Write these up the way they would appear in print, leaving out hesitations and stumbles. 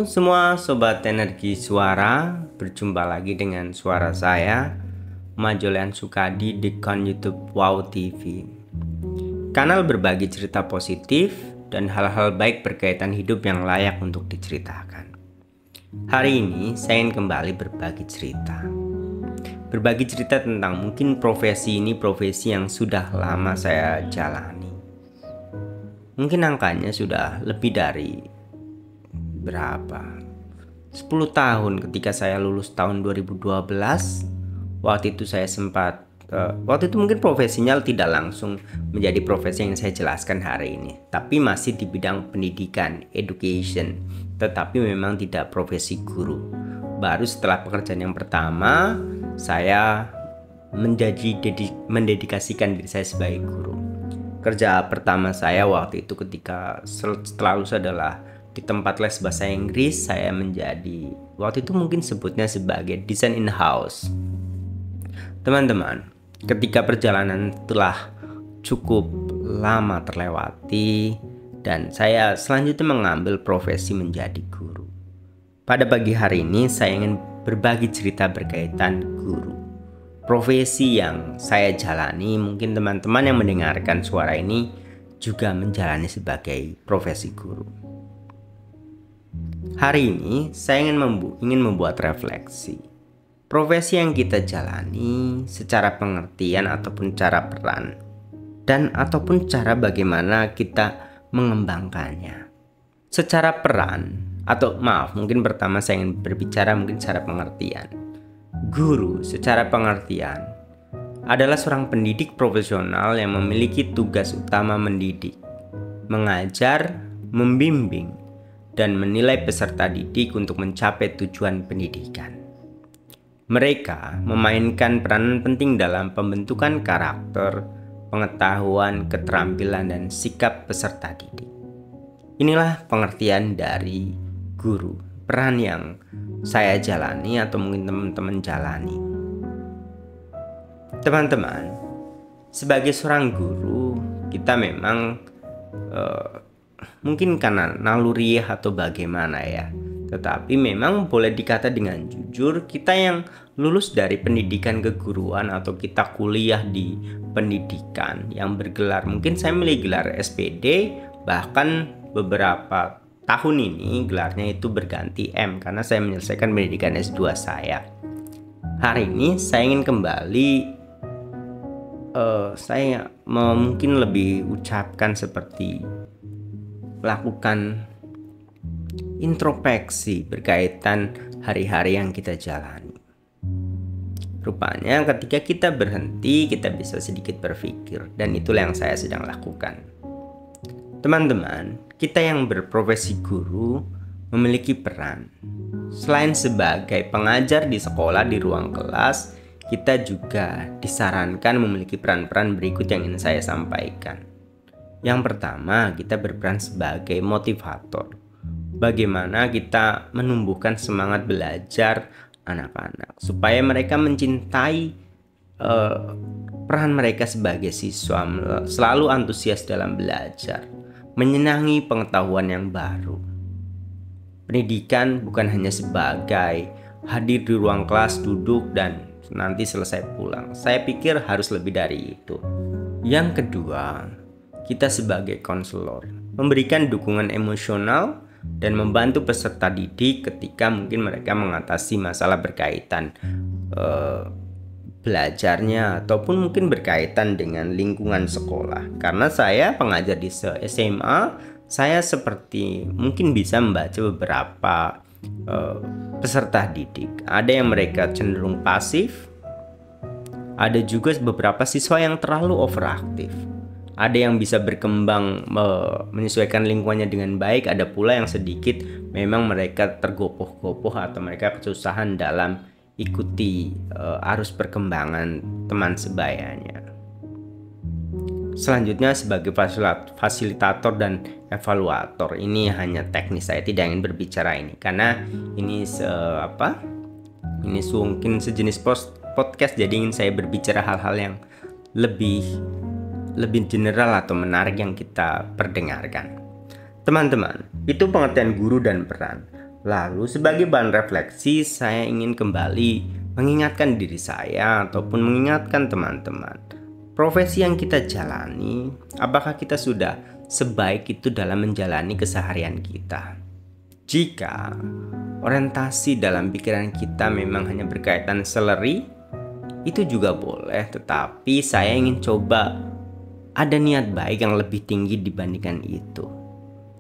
Halo semua sobat energi suara, berjumpa lagi dengan suara saya, Majolean Sukadi di akun YouTube Wow TV. Kanal berbagi cerita positif dan hal-hal baik berkaitan hidup yang layak untuk diceritakan. Hari ini saya ingin kembali berbagi cerita. Berbagi cerita tentang mungkin profesi yang sudah lama saya jalani. Mungkin angkanya sudah lebih dari 10 tahun ketika saya lulus tahun 2012. Waktu itu saya sempat waktu itu mungkin profesinya tidak langsung menjadi profesi yang saya jelaskan hari ini, tapi masih di bidang pendidikan, education, tetapi memang tidak profesi guru. Baru setelah pekerjaan yang pertama saya mendedikasikan diri saya sebagai guru. Kerja pertama saya waktu itu ketika setelah lulus adalah di tempat les bahasa Inggris. Saya menjadi, waktu itu mungkin sebutnya sebagai desain in-house. Teman-teman, ketika perjalanan telah cukup lama terlewati dan saya selanjutnya mengambil profesi menjadi guru. Pada pagi hari ini saya ingin berbagi cerita berkaitan guru. Profesi yang saya jalani, mungkin teman-teman yang mendengarkan suara ini juga menjalani sebagai profesi guru. Hari ini saya ingin membuat refleksi. Profesi yang kita jalani secara pengertian ataupun cara peran dan ataupun cara bagaimana kita mengembangkannya. Secara peran mungkin pertama saya ingin berbicara mungkin secara pengertian. Guru secara pengertian adalah seorang pendidik profesional yang memiliki tugas utama mendidik, mengajar, membimbing, dan menilai peserta didik untuk mencapai tujuan pendidikan. Mereka memainkan peranan penting dalam pembentukan karakter, pengetahuan, keterampilan, dan sikap peserta didik. Inilah pengertian dari guru, peran yang saya jalani atau mungkin teman-teman jalani. Teman-teman, sebagai seorang guru, kita memang mungkin karena naluri atau bagaimana ya, tetapi memang boleh dikata dengan jujur, kita yang lulus dari pendidikan keguruan atau kita kuliah di pendidikan yang bergelar, mungkin saya memiliki gelar SPD, bahkan beberapa tahun ini gelarnya itu berganti M karena saya menyelesaikan pendidikan S2 saya. Hari ini saya ingin kembali saya mungkin lebih ucapkan seperti lakukan introspeksi berkaitan hari-hari yang kita jalani. Rupanya ketika kita berhenti, kita bisa sedikit berpikir, dan itulah yang saya sedang lakukan. Teman-teman, kita yang berprofesi guru memiliki peran. Selain sebagai pengajar di sekolah, di ruang kelas, kita juga disarankan memiliki peran-peran berikut yang ingin saya sampaikan. Yang pertama, kita berperan sebagai motivator. Bagaimana kita menumbuhkan semangat belajar anak-anak supaya mereka mencintai peran mereka sebagai siswa, selalu antusias dalam belajar, menyenangi pengetahuan yang baru. Pendidikan bukan hanya sebagai hadir di ruang kelas, duduk, dan nanti selesai pulang. Saya pikir harus lebih dari itu. Yang kedua, kita sebagai konselor memberikan dukungan emosional dan membantu peserta didik ketika mungkin mereka mengatasi masalah berkaitan belajarnya ataupun mungkin berkaitan dengan lingkungan sekolah. Karena saya pengajar di SMA, saya seperti mungkin bisa membaca beberapa peserta didik. Ada yang mereka cenderung pasif, ada juga beberapa siswa yang terlalu overaktif. Ada yang bisa berkembang menyesuaikan lingkungannya dengan baik, ada pula yang sedikit memang mereka tergopoh-gopoh atau mereka kesusahan dalam ikuti arus perkembangan teman sebayanya. Selanjutnya sebagai fasilitator dan evaluator, ini hanya teknis, saya tidak ingin berbicara ini karena ini mungkin sejenis podcast, jadi ingin saya berbicara hal-hal yang lebih general atau menarik yang kita perdengarkan. Teman-teman, itu pengertian guru dan peran. Lalu sebagai bahan refleksi, saya ingin kembali mengingatkan diri saya ataupun mengingatkan teman-teman. Profesi yang kita jalani, apakah kita sudah sebaik itu dalam menjalani keseharian kita? Jika orientasi dalam pikiran kita memang hanya berkaitan salary, itu juga boleh, tetapi saya ingin coba ada niat baik yang lebih tinggi dibandingkan itu.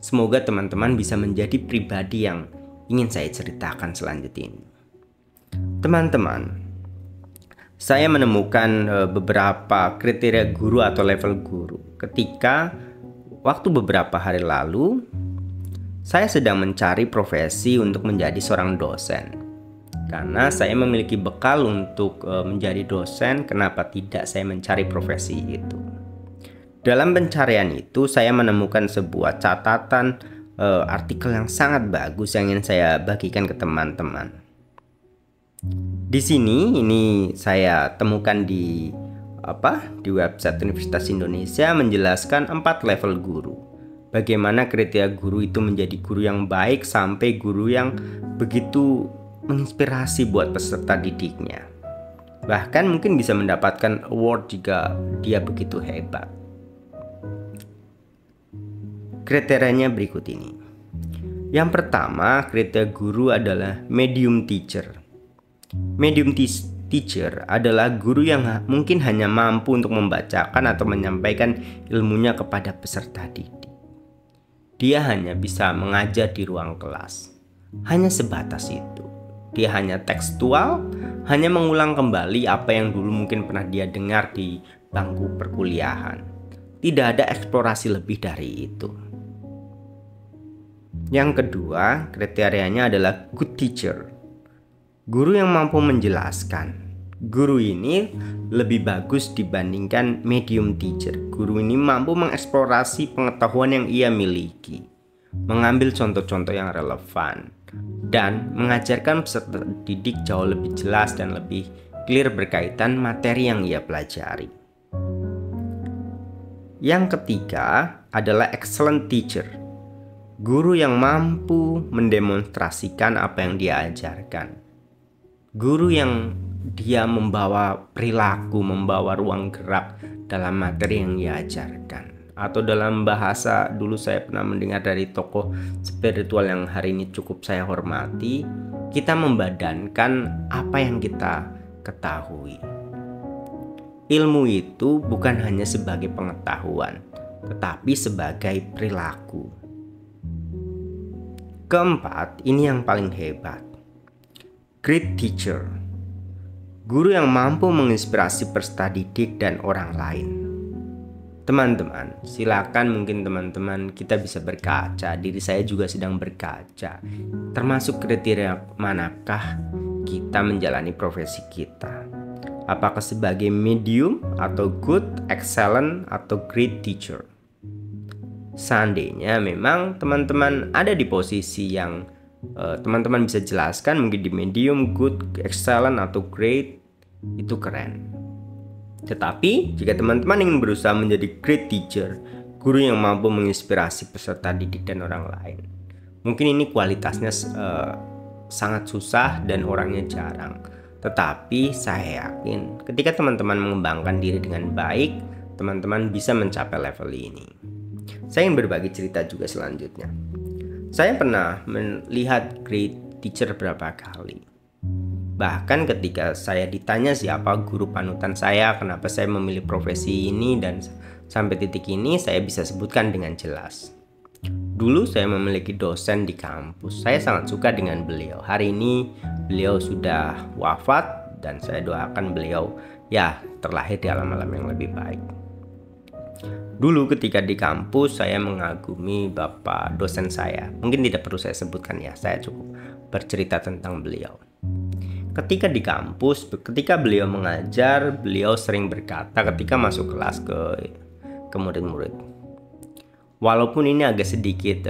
Semoga teman-teman bisa menjadi pribadi yang ingin saya ceritakan selanjutnya ini. Teman-teman, saya menemukan beberapa kriteria guru atau level guru ketika waktu beberapa hari lalu saya sedang mencari profesi untuk menjadi seorang dosen. Karena saya memiliki bekal untuk menjadi dosen, kenapa tidak saya mencari profesi itu? Dalam pencarian itu saya menemukan sebuah catatan artikel yang sangat bagus yang ingin saya bagikan ke teman-teman. Di sini ini saya temukan di website Universitas Indonesia menjelaskan 4 level guru. Bagaimana kriteria guru itu menjadi guru yang baik sampai guru yang begitu menginspirasi buat peserta didiknya. Bahkan mungkin bisa mendapatkan award jika dia begitu hebat. Kriterianya berikut ini. Yang pertama, kriteria guru adalah medium teacher. Medium teacher adalah guru yang mungkin hanya mampu untuk membacakan atau menyampaikan ilmunya kepada peserta didik. Dia hanya bisa mengajar di ruang kelas. Hanya sebatas itu. Dia hanya tekstual, hanya mengulang kembali apa yang dulu mungkin pernah dia dengar di bangku perkuliahan. Tidak ada eksplorasi lebih dari itu. Yang kedua, kriterianya adalah good teacher. Guru yang mampu menjelaskan. Guru ini lebih bagus dibandingkan medium teacher. Guru ini mampu mengeksplorasi pengetahuan yang ia miliki, mengambil contoh-contoh yang relevan, dan mengajarkan peserta didik jauh lebih jelas dan lebih clear berkaitan materi yang ia pelajari. Yang ketiga adalah excellent teacher. Guru yang mampu mendemonstrasikan apa yang dia ajarkan. Guru yang dia membawa perilaku, membawa ruang gerak dalam materi yang ia ajarkan. Atau dalam bahasa dulu saya pernah mendengar dari tokoh spiritual yang hari ini cukup saya hormati, kita membadankan apa yang kita ketahui. Ilmu itu bukan hanya sebagai pengetahuan, tetapi sebagai perilaku. Keempat, ini yang paling hebat. Great teacher. Guru yang mampu menginspirasi peserta didik dan orang lain. Teman-teman, silakan mungkin teman-teman kita bisa berkaca. Diri saya juga sedang berkaca. Termasuk kriteria manakah kita menjalani profesi kita? Apakah sebagai medium atau good, excellent atau great teacher? Seandainya memang teman-teman ada di posisi yang teman-teman bisa jelaskan mungkin di medium, good, excellent atau great, itu keren. Tetapi jika teman-teman ingin berusaha menjadi great teacher, guru yang mampu menginspirasi peserta didik dan orang lain, mungkin ini kualitasnya sangat susah dan orangnya jarang. Tetapi saya yakin ketika teman-teman mengembangkan diri dengan baik, teman-teman bisa mencapai level ini. Saya ingin berbagi cerita juga selanjutnya. Saya pernah melihat great teacher berapa kali. Bahkan ketika saya ditanya siapa guru panutan saya, kenapa saya memilih profesi ini, dan sampai titik ini saya bisa sebutkan dengan jelas. Dulu saya memiliki dosen di kampus. Saya sangat suka dengan beliau. Hari ini beliau sudah wafat dan saya doakan beliau terlahir di alam-alam yang lebih baik. Dulu ketika di kampus saya mengagumi bapak dosen saya. Mungkin tidak perlu saya sebutkan ya, saya cukup bercerita tentang beliau. Ketika di kampus, ketika beliau mengajar, beliau sering berkata ketika masuk kelas ke murid-murid. Walaupun ini agak sedikit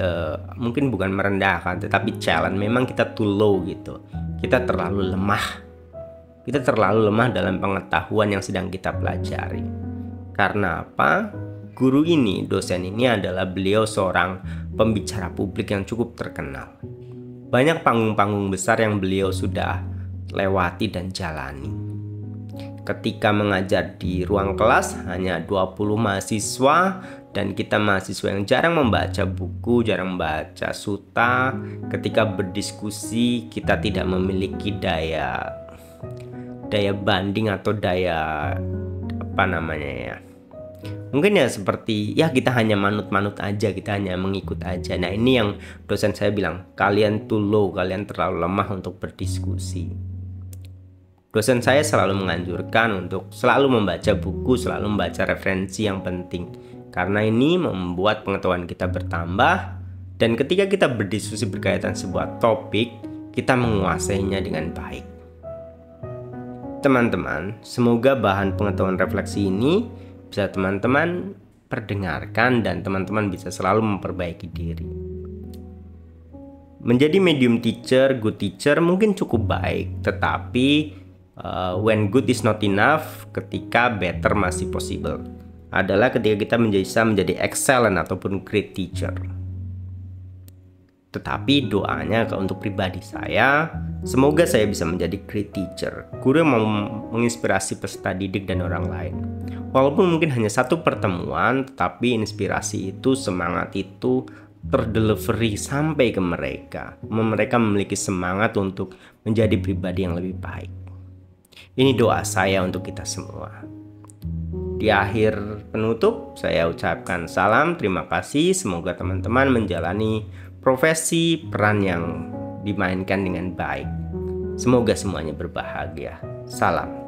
mungkin bukan merendahkan, tetapi challenge. Memang kita too low gitu. Kita terlalu lemah. Kita terlalu lemah dalam pengetahuan yang sedang kita pelajari. Karena apa? Guru ini, dosen ini adalah beliau seorang pembicara publik yang cukup terkenal. banyak panggung-panggung besar yang beliau sudah lewati dan jalani. Ketika mengajar di ruang kelas hanya 20 mahasiswa dan kita mahasiswa yang jarang membaca buku, jarang membaca suta, ketika berdiskusi kita tidak memiliki daya banding atau daya mungkin ya seperti ya kita hanya manut-manut aja, kita hanya mengikut aja. Nah ini yang dosen saya bilang, kalian too low, kalian terlalu lemah untuk berdiskusi. Dosen saya selalu menganjurkan untuk selalu membaca buku, selalu membaca referensi yang penting, karena ini membuat pengetahuan kita bertambah, dan ketika kita berdiskusi berkaitan sebuah topik, kita menguasainya dengan baik. Teman-teman, semoga bahan pengetahuan refleksi ini bisa teman-teman perdengarkan dan teman-teman bisa selalu memperbaiki diri. Menjadi medium teacher, good teacher mungkin cukup baik, tetapi when good is not enough, ketika better masih possible, adalah ketika kita bisa menjadi excellent ataupun great teacher. Tetapi doanya untuk pribadi saya, semoga saya bisa menjadi great teacher, guru yang mau menginspirasi peserta didik dan orang lain. Walaupun mungkin hanya satu pertemuan, tetapi inspirasi itu, semangat itu terdelivery sampai ke mereka. Mereka memiliki semangat untuk menjadi pribadi yang lebih baik. Ini doa saya untuk kita semua. Di akhir penutup, saya ucapkan salam, terima kasih. Semoga teman-teman menjalani profesi peran yang dimainkan dengan baik. Semoga semuanya berbahagia. Salam.